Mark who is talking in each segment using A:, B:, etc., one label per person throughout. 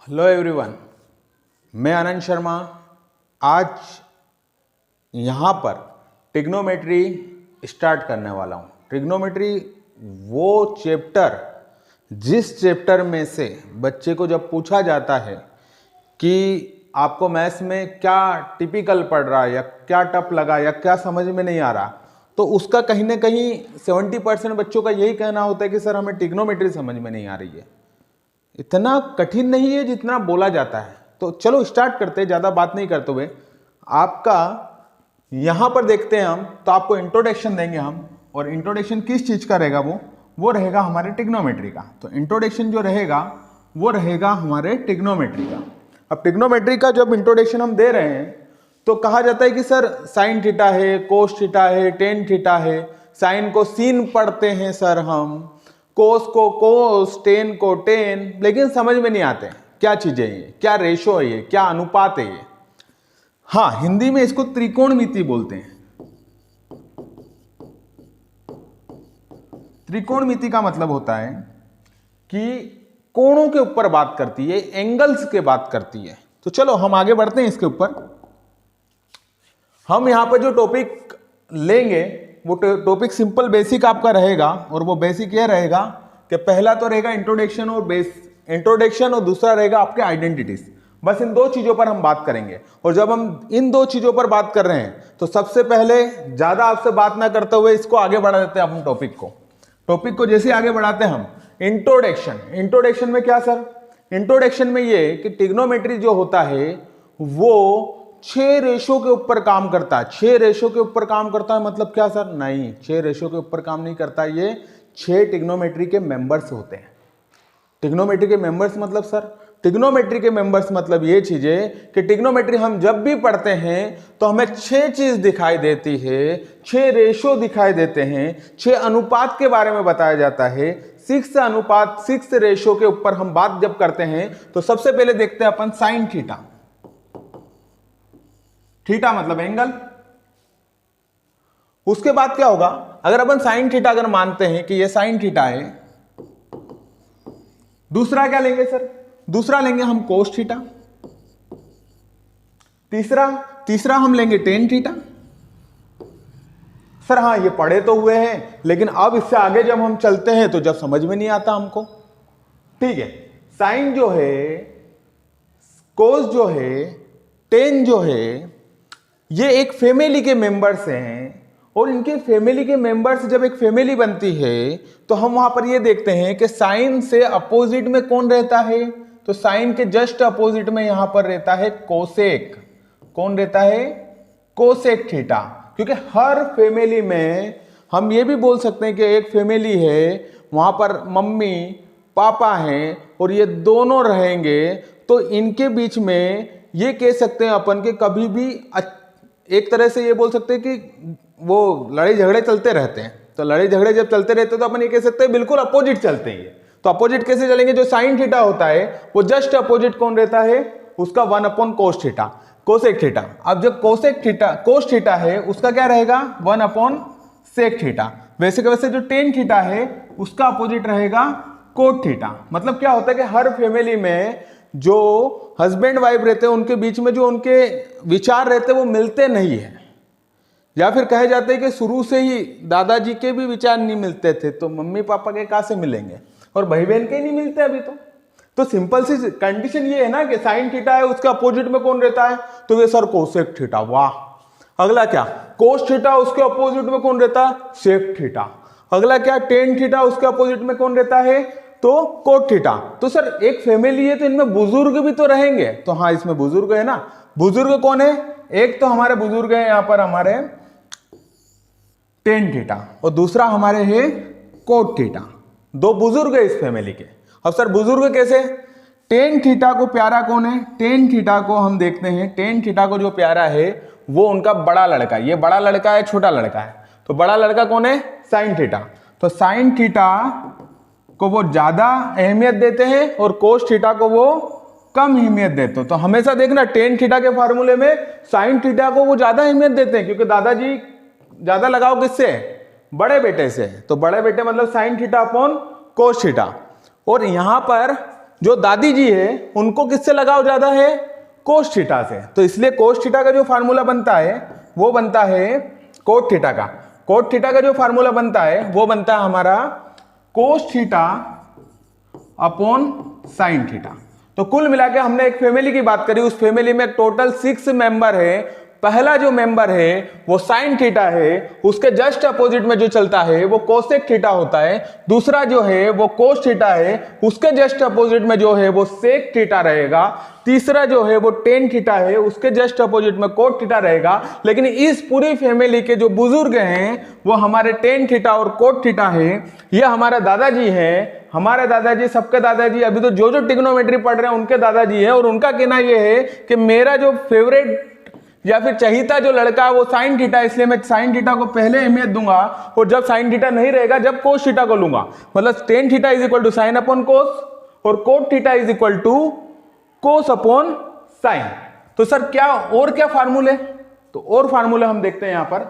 A: Hello everyone, मैं आनंद शर्मा आज यहाँ पर ट्रिग्नोमेट्री स्टार्ट करने वाला हूँ। ट्रिग्नोमेट्री वो चैप्टर जिस चैप्टर में से बच्चे को जब पूछा जाता है कि आपको मैथ्स में क्या टिपिकल पड़ रहा है या क्या टफ लगा या क्या समझ में नहीं आ रहा, तो उसका कहीं ना कहीं 70% बच्चों का यही कहना होता है कि सर हमें ट्रिग्नोमेट्री समझ में नहीं आ रही है। इतना कठिन नहीं है जितना बोला जाता है। तो चलो स्टार्ट करते हैं, ज़्यादा बात नहीं करते हुए। आपका यहाँ पर देखते हैं हम, तो आपको इंट्रोडक्शन देंगे हम, और इंट्रोडक्शन किस चीज़ का रहेगा? वो रहेगा हमारे ट्रिग्नोमेट्री का। तो इंट्रोडक्शन जो रहेगा वो रहेगा हमारे ट्रिग्नोमेट्री का। अब ट्रिग्नोमेट्री का जब इंट्रोडक्शन हम दे रहे हैं तो कहा जाता है कि सर साइन थीटा है, कोस थीटा है, टेन थीटा है। साइन को सीन पढ़ते हैं सर हम, कोस को कोस, टेन को टेन, लेकिन समझ में नहीं आते क्या चीजें ये, क्या रेशो है ये, क्या अनुपात है ये। हाँ, हिंदी में इसको त्रिकोणमिति बोलते हैं। त्रिकोणमिति का मतलब होता है कि कोणों के ऊपर बात करती है, एंगल्स के बात करती है। तो चलो हम आगे बढ़ते हैं इसके ऊपर। हम यहां पर जो टॉपिक लेंगे वो टॉपिक सिंपल बेसिक आपका रहेगा, और वो बेसिक ये रहेगा कि पहला तो रहेगा इंट्रोडक्शन और दूसरा रहेगा आपके आइडेंटिटीज। बस इन दो चीजों पर हम बात करेंगे। और जब हम इन दो चीजों पर बात कर रहे हैं तो सबसे पहले ज्यादा आपसे बात ना करते हुए इसको आगे बढ़ा देते हैं हम। टॉपिक को जैसे आगे बढ़ाते हैं हम, इंट्रोडक्शन में क्या सर? इंट्रोडक्शन में ये कि ट्रिग्नोमेट्री जो होता है वो 6 रेशो के ऊपर काम करता है। 6 रेशो के ऊपर काम करता है मतलब क्या सर? नहीं, 6 रेशो के ऊपर काम नहीं करता। ये 6 ट्रिग्नोमेट्री के मेंबर्स होते हैं। ट्रिग्नोमेट्री के मेंबर्स मतलब सर, ट्रिग्नोमेट्री के मेंबर्स मतलब ये चीजें कि ट्रिग्नोमेट्री हम जब भी पढ़ते हैं तो हमें 6 चीज दिखाई देती है, 6 रेशो दिखाई देते हैं, 6 अनुपात के बारे में बताया जाता है। 6 रेशो के ऊपर हम बात जब करते हैं तो सबसे पहले देखते हैं अपन साइन थीटा। थीटा मतलब एंगल। उसके बाद क्या होगा? अगर अपन साइन थीटा अगर मानते हैं कि ये साइन थीटा है, दूसरा क्या लेंगे सर? दूसरा लेंगे हम कोस थीटा। तीसरा हम लेंगे टेन थीटा। सर हाँ, ये पढ़े तो हुए हैं, लेकिन अब इससे आगे जब हम चलते हैं तो जब समझ में नहीं आता हमको। ठीक है, साइन जो है, कोस जो है, टेन जो है, ये एक फैमिली के मेंबर्स हैं। और इनके फैमिली के मेंबर्स जब एक फैमिली बनती है तो हम वहां पर ये देखते हैं कि साइन से अपोजिट में कौन रहता है? तो साइन के जस्ट अपोजिट में यहां पर रहता है कोसेक। कौन रहता है? Cosec theta. क्योंकि हर फैमिली में हम ये भी बोल सकते हैं कि एक फैमिली है, वहां पर मम्मी पापा हैं और ये दोनों रहेंगे, तो इनके बीच में ये कह सकते हैं अपन के कभी भी एक तरह से ये बोल सकते हैं कि वो लड़ाई झगड़े चलते रहते हैं। तो लड़ाई झगड़े जब चलते रहते हैं तो अपन ये कह सकते हैं बिल्कुल अपोजिट चलते हैं। तो अपोजिट कैसे चलेंगे? जो साइन थीटा होता है वो जस्ट अपोजिट कौन रहता है? उसका 1 कोस थीटा, कोसेक थीटा। अब जब कोस थीटा है उसका क्या रहेगा? 1 सेक थीटा। वैसे के वैसे जो टेन थीटा है उसका अपोजिट रहेगा कोट थीटा। मतलब क्या होता है कि हर फैमिली में जो हस्बैंड वाइफ रहते हैं उनके बीच में जो उनके विचार रहते हैं वो मिलते नहीं है, या फिर कहे जाते हैं कि शुरू से ही दादाजी के भी विचार नहीं मिलते थे तो मम्मी पापा के कहां से मिलेंगे, और भाई बहन के ही नहीं मिलते अभी तो सिंपल सी कंडीशन ये है ना कि साइन थीटा है उसके अपोजिट में कौन रहता है? तो ये सर कोसेक थीटा। वाह। अगला क्या? कोस थीटा, उसके अपोजिट में कौन रहता है? Sec theta. अगला क्या? टेन थीटा, उसके अपोजिट में कौन रहता है? तो कोट थीटा। तो सर एक फैमिली है तो इनमें बुजुर्ग भी तो रहेंगे। तो हाँ, इसमें बुजुर्ग है ना। बुजुर्ग कौन है? एक तो हमारे बुजुर्ग है यहां पर हमारे टेन थीटा, और दूसरा हमारे है कोट थीटा। 2 बुजुर्ग है इस फैमिली के। अब सर बुजुर्ग कैसे? टेन थीटा को प्यारा कौन है? टेन थीटा को हम देखते हैं, टेन थीटा को जो प्यारा है वो उनका बड़ा लड़का। ये बड़ा लड़का है, छोटा लड़का है। तो बड़ा लड़का कौन है? Sine theta. तो साइन थीटा को वो ज्यादा अहमियत देते हैं और कोस थीटा को वो कम अहमियत देते हैं। तो हमेशा देखना टेन थीटा के फार्मूले में साइन थीटा को वो ज्यादा अहमियत देते हैं, क्योंकि दादाजी ज्यादा लगाव किससे? बड़े बेटे से। तो बड़े बेटे मतलब sine theta upon cos theta. और यहां पर जो दादी जी है उनको किससे लगाव ज्यादा है? कोस थीटा से। तो इसलिए कोस थीटा का जो फार्मूला बनता है वो बनता है कोट थीटा का। कोट थीटा का जो फार्मूला बनता है वो बनता है हमारा cos theta upon sine theta. तो कुल मिला के हमने एक फैमिली की बात करी, उस फैमिली में टोटल 6 मेंबर है। पहला जो मेंबर है वो साइन थीटा है, उसके जस्ट अपोजिट में जो चलता है वो कोसेक थीटा होता है। दूसरा जो है वो कोस थीटा है, उसके जस्ट अपोजिट में जो है वो सेक थीटा रहेगा। तीसरा जो है वो टेन थीटा है, उसके जस्ट अपोजिट में कोट थीटा रहेगा। लेकिन इस पूरी फैमिली के जो बुजुर्ग हैं वो हमारे टेन थीटा और कोट थीटा है। ये हमारा दादाजी है, हमारे दादाजी, सबके दादाजी, अभी तो जो ट्रिग्नोमेट्री पढ़ रहे हैं उनके दादाजी है। और उनका कहना यह है कि मेरा जो फेवरेट या फिर चहीता जो लड़का है वो साइन थीटा, इसलिए मैं साइन थीटा को पहले अहमियत दूंगा और जब साइन थीटा नहीं रहेगा जब कोस थीटा को लूंगा। मतलब tan theta is equal to sine upon cos और cot theta is equal to cos upon sine. तो सर क्या फार्मूले? तो और फार्मूले हम देखते हैं यहां पर,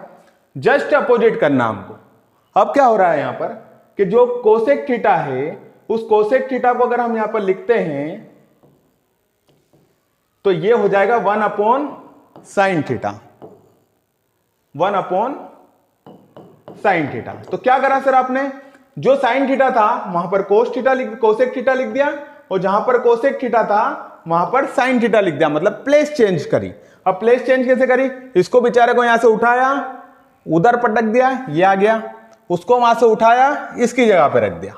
A: जस्ट अपोजिट करना हमको। अब क्या हो रहा है यहां पर कि जो कोसेक थीटा है उस कोसेक थीटा को अगर हम यहां पर लिखते हैं तो ये हो जाएगा 1 upon sine theta, 1 upon sine theta. तो क्या करा सर आपने, जो साइन थीटा था वहां पर कोसेक थीटा लिख दिया और जहां पर कोसेक थीटा था वहां पर साइन थीटा लिख दिया, मतलब प्लेस चेंज करी। अब प्लेस चेंज कैसे करी? इसको बेचारे को यहां से उठाया, उधर पटक दिया, ये आ गया। उसको वहां से उठाया, इसकी जगह पे रख दिया।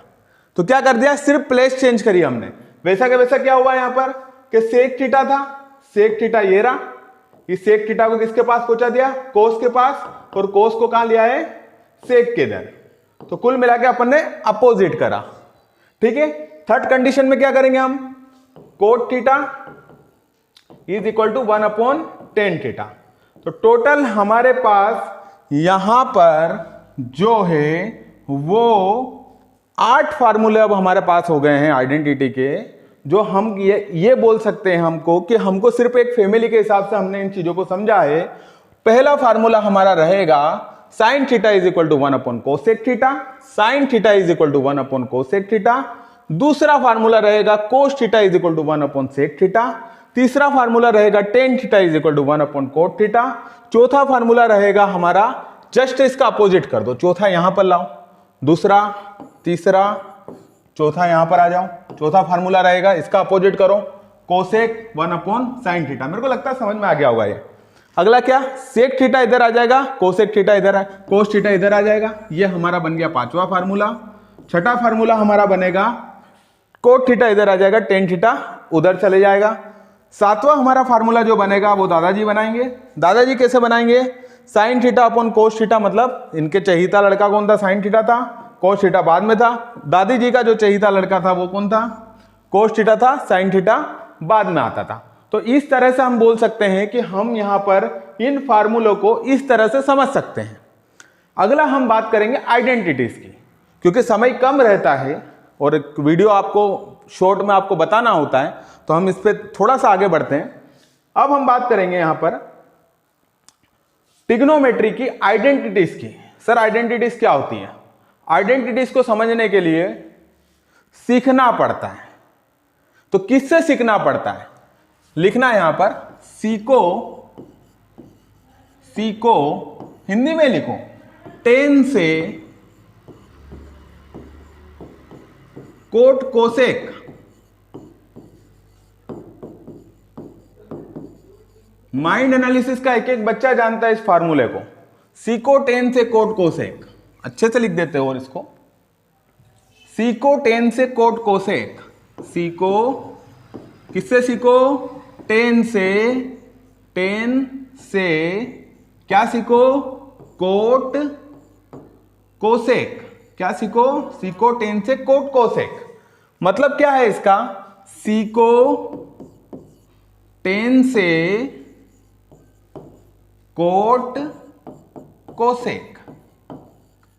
A: तो क्या कर दिया? सिर्फ प्लेस चेंज करी हमने। वैसा के वैसा क्या हुआ यहां पर कि सेक थीटा था, सेक थीटा ये रहा, इस सेक थीटा को किसके पास पहुंचा दिया? कोस के पास। और कोस को कहां लिया है? सेक के इधर। तो कुल मिला के अपन ने अपोजिट करा। ठीक है। थर्ड कंडीशन में क्या करेंगे हम? Cot theta is equal to 1 upon tan theta. तो टोटल हमारे पास यहां पर जो है वो 8 फार्मूले अब हमारे पास हो गए हैं आइडेंटिटी के, जो हम ये बोल सकते हैं हमको कि हमको सिर्फ एक फैमिली के हिसाब से हमने इन चीजों को समझा है। पहला फार्मूला हमारा रहेगा sine theta is equal to 1 upon cosec theta, sine theta is equal to 1 upon cosec theta. दूसरा फार्मूला रहेगा cos theta is equal to 1 upon sec theta. तीसरा फार्मूला रहेगा tan theta is equal to 1 upon cot theta. चौथा formula रहेगा हमारा, just इसका opposite कर दो, चौथा यहां पर लाओ, दूसरा, तीसरा, चौथा यहां पर आ जाओ। चौथा फार्मूला रहेगा, इसका अपोजिट करो, कोसेक 1 अपॉन साइन थीटा। मेरे को लगता है समझ में आ गया होगा ये। अगला क्या? सेक थीटा इधर आ जाएगा, कोसेक थीटा इधर है, कोस थीटा इधर आ जाएगा। ये हमारा बन गया 5वां फार्मूला। छठा फार्मूला हमारा बनेगा, कोट थीटा इधर आ जाएगा, टेन थीटा उधर चले जाएगा। 7वां हमारा फार्मूला जो बनेगा वो दादाजी बनाएंगे। दादाजी कैसे बनाएंगे? Sine theta upon cos theta, मतलब इनके चहीता लड़का कौन था? साइन थीटा था, कोस थीटा बाद में था। दादी जी का जो चहीता लड़का था वो कौन था? कोस थीटा था, साइन थीटा बाद में आता था। तो इस तरह से हम बोल सकते हैं कि हम यहां पर इन फार्मूलों को इस तरह से समझ सकते हैं। अगला हम बात करेंगे आइडेंटिटीज की, क्योंकि समय कम रहता है और एक वीडियो आपको शॉर्ट में आपको बताना होता है, तो हम इस पे थोड़ा सा आगे बढ़ते हैं। अब हम बात करेंगे यहां पर ट्रिग्नोमेट्री की आइडेंटिटीज की। सर आइडेंटिटीज क्या होती हैं? आइडेंटिटीज को समझने के लिए सीखना पड़ता है। तो किससे सीखना पड़ता है? लिखना है यहां पर, सीको हिंदी में लिखो, 10 से कोट कोसेक माइंड एनालिसिस का एक एक बच्चा जानता है इस फार्मूले को। सीको 10 से कोट कोसेक, अच्छे से लिख देते हो। और इसको सीको 10 से कोट कोसेक, सीको किससे सीखो? 10 से क्या सीखो? Cot cosec. क्या सीखो? सीको 10 से कोट कोसेक। मतलब क्या है इसका? सीको 10 से कोट कोसेक।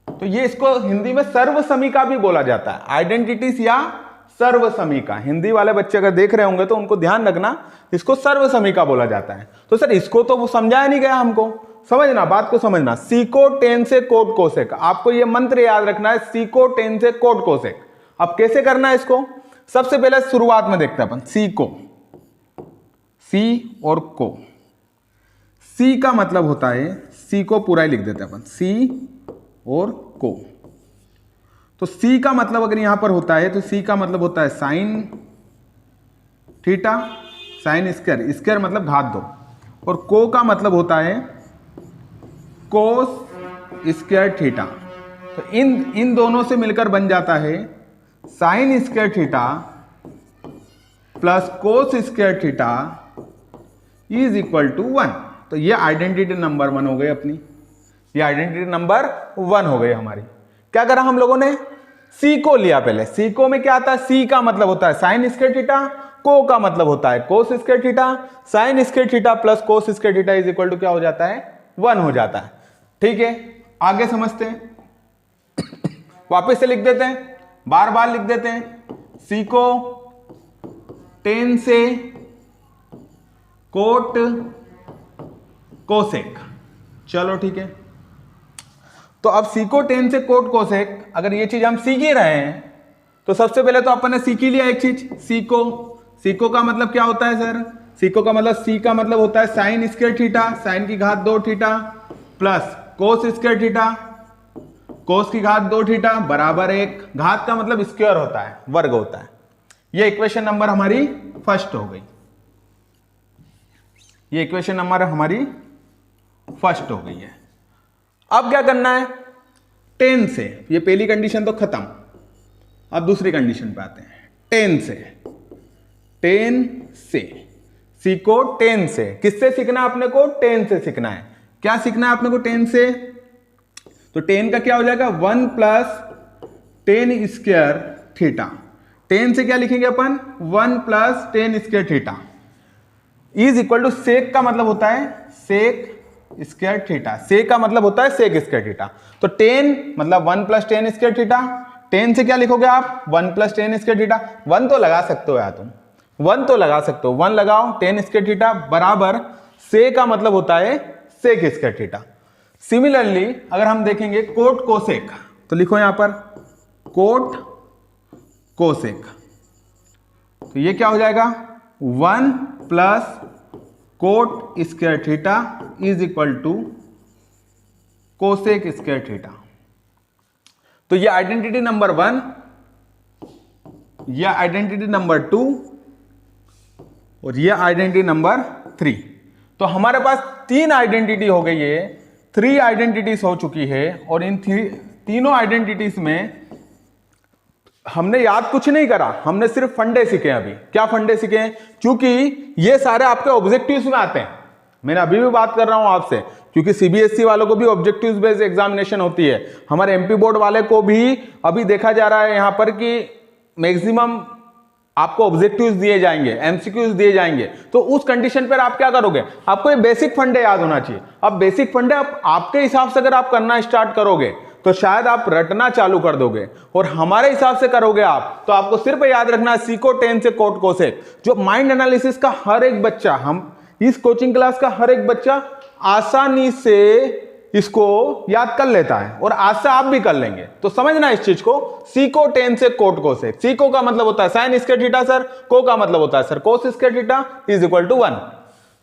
A: तो ये इसको हिंदी में सर्वसमीका भी बोला जाता है, आइडेंटिटीज या सर्वसमीका। हिंदी वाले बच्चे अगर देख रहे होंगे तो उनको ध्यान रखना, इसको सर्वसमीका बोला जाता है। तो सर इसको तो वो समझाया नहीं गया हमको, समझना, बात को समझना। सीको 10 से कोट कोसेक, आपको ये मंत्र याद रखना है, सीको 10 से कोट कोसेक। अब कैसे करना है इसको? सबसे पहले शुरुआत में देखते हैं अपन सी को, सी और को। सी का मतलब होता है, सी को पूरा ही लिख देते हैं अपन, सी और को। तो सी का मतलब अगर यहां पर होता है तो सी का मतलब होता है sine theta, sine square, square मतलब घात 2, और को का मतलब होता है कोस स्क्वायर थीटा। तो इन दोनों से मिलकर बन जाता है sine square theta plus cos square theta is equal to 1। तो ये आइडेंटिटी नंबर 1 हो गई अपनी, ये आइडेंटिटी नंबर 1 हो गई हमारी। क्या करा हम लोगों ने, सी को लिया पहले। सी को में क्या आता है, सी का मतलब होता है साइन स्क्वायर थीटा, को का मतलब होता है cos square theta, sine square theta plus cos square theta is equal to क्या हो जाता है, 1 हो जाता है। ठीक है, आगे समझते हैं, वापस से लिख देते हैं, बार बार लिख देते हैं। सी को टेन से कोट कोसेक, चलो ठीक है। तो अब सी को टेन से कोट कोसेक, अगर ये चीज हम सीख ही रहे हैं तो सबसे पहले तो अपन ने सीख ही लिया एक चीज, सीको का मतलब क्या होता है सर, सीको का मतलब, सी का मतलब होता है साइन स्क्वायर थीटा, साइन की घात 2 theta plus cos square theta, cos की घात 2 थीटा बराबर 1। घात का मतलब स्क्वायर होता है, वर्ग होता है। ये इक्वेशन नंबर हमारी फर्स्ट हो गई, ये इक्वेशन नंबर हमारी फर्स्ट हो गई है। अब क्या करना है, टेन से, ये पहली कंडीशन तो खत्म, अब दूसरी कंडीशन पे आते हैं। टेन से सी को टेन से, किससे सीखना है अपने को, टेन से सीखना है। क्या सीखना है अपने को टेन से, तो टेन का क्या हो जाएगा 1 plus tan square theta. Tan से क्या लिखेंगे अपन, 1 plus tan square theta is equal to, sec का मतलब होता है सेक स्क्वायर थीटा, सेक का मतलब होता है सेक स्क्वायर थीटा। तो टेन मतलब 1 plus tan square theta, tan से क्या लिखोगे आप, 1 प्लस टेन स्क्वायर थीटा, 1 तो लगा सकते हो यार तुम, 1 तो लगा सकते हो, 1 लगाओ, टेन स्क्वायर थीटा बराबर सेक का मतलब होता है सेक स्क्वायर थीटा। सिमिलरली अगर हम देखेंगे कोट कोसेक, तो लिखो यहां पर कोट कोसेक, तो ये क्या हो जाएगा 1 plus cot square theta is equal to cosec square theta. तो ये आइडेंटिटी नंबर 1, यह आइडेंटिटी नंबर 2 और ये आइडेंटिटी नंबर 3। तो हमारे पास 3 आइडेंटिटी हो गई है, 3 आइडेंटिटीज हो चुकी है, और इन तीनों आइडेंटिटीज में हमने याद कुछ नहीं करा, हमने सिर्फ फंडे सीखे। अभी क्या फंडे सीखे, क्योंकि ये सारे आपके ऑब्जेक्टिव्स में आते हैं, मैंने अभी भी बात कर रहा हूं आपसे, क्योंकि सीबीएसई वालों को भी ऑब्जेक्टिव्स बेस्ड एग्जामिनेशन होती है, हमारे एमपी बोर्ड वाले को भी अभी देखा जा रहा है यहां पर कि मैक्सिमम आपको ऑब्जेक्टिव्स दिए जाएंगे, एमसीक्यूज दिए जाएंगे। तो उस कंडीशन पर आप क्या करोगे, आपको ये बेसिक फंडे याद होना चाहिए। अब बेसिक फंडे आपके हिसाब से अगर आप करना स्टार्ट करोगे तो शायद आप रटना चालू कर दोगे, और हमारे हिसाब से करोगे आप तो आपको सिर्फ याद रखना सीको टेन से कोट कोसेक। जो माइंड एनालिसिस का हर एक बच्चा, हम इस कोचिंग क्लास का हर एक बच्चा आसानी से इसको याद कर लेता है, और आज से आप भी कर लेंगे। तो समझना इस चीज को, सीको टेन से कोट कोसेक। सीको का मतलब होता है साइन स्क्वायर थीटा सर, को का मतलब होता है sir cos square theta is equal to 1।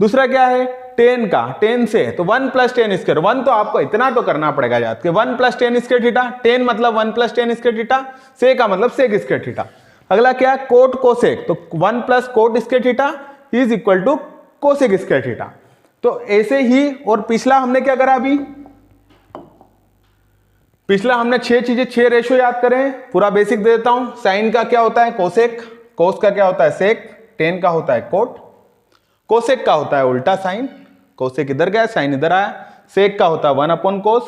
A: दूसरा क्या है टेन का, टेन से तो 1 प्लस टेन स्क्वायर, 1 तो आपको इतना तो करना पड़ेगा याद कि 1 plus tan square theta, ten मतलब 1 प्लस टेन स्क्वायर थीटा, से का मतलब सेक स्क्वायर थीटा। अगला क्या है कोट कोसेक, तो 1 plus cot square theta is equal to cosec square theta. तो ऐसे ही, और पिछला हमने क्या करा, अभी पिछला हमने 6 चीजें, 6 रेशो याद करें, पूरा बेसिक दे देता हूं। साइन का क्या होता है कोसेक, कोस का क्या होता है सेक, टेन का होता है कोट, कोसेक का होता है उल्टा साइन, कोसेक इधर गया साइन इधर आया, सेक का होता है 1 अपॉन कोस,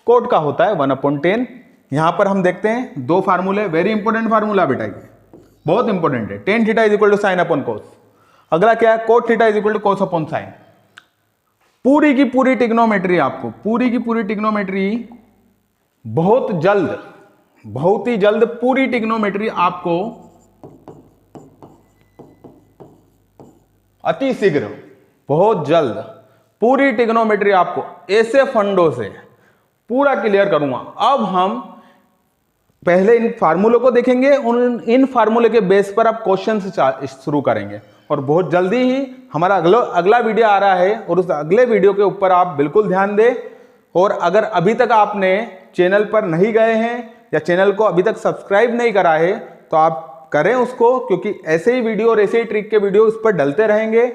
A: कोट का होता है 1 अपॉन टेन। यहां पर हम देखते हैं 2 फार्मूले, वेरी इंपॉर्टेंट फार्मूला बेटा, ये बहुत इंपॉर्टेंट है। Tan theta is equal to sine upon cos. अगला क्या है cot theta is equal to cos upon sine. पूरी की पूरी टिग्नोमेट्री, आपको पूरी की पूरी टिग्नोमेट्री बहुत जल्द, बहुत ही जल्द पूरी टिग्नोमेट्री आपको अति शीघ्र, बहुत जल्द पूरी टिग्नोमेट्री आपको ऐसे फंडों से पूरा क्लियर करूंगा। अब हम पहले इन फार्मूलों को देखेंगे, इन फार्मूले के बेस पर आप क्वेश्चन से शुरू करेंगे। और बहुत जल्दी ही हमारा अगला वीडियो आ रहा है और उस अगले वीडियो के ऊपर आप बिल्कुल ध्यान दें। और अगर अभी तक आपने चैनल पर नहीं गए हैं या चैनल को अभी तक सब्सक्राइब नहीं करा है तो आप करें उसको, क्योंकि ऐसे ही वीडियो और ऐसे ही ट्रिक के वीडियो इस पर डलते रहेंगे।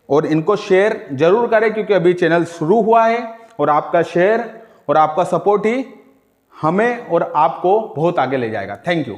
A: और इनको शेयर जरूर करें, क्योंकि अभी चैनल शुरू हुआ है और आपका शेयर और आपका सपोर्ट ही हमें और आपको बहुत आगे ले जाएगा। Thank you.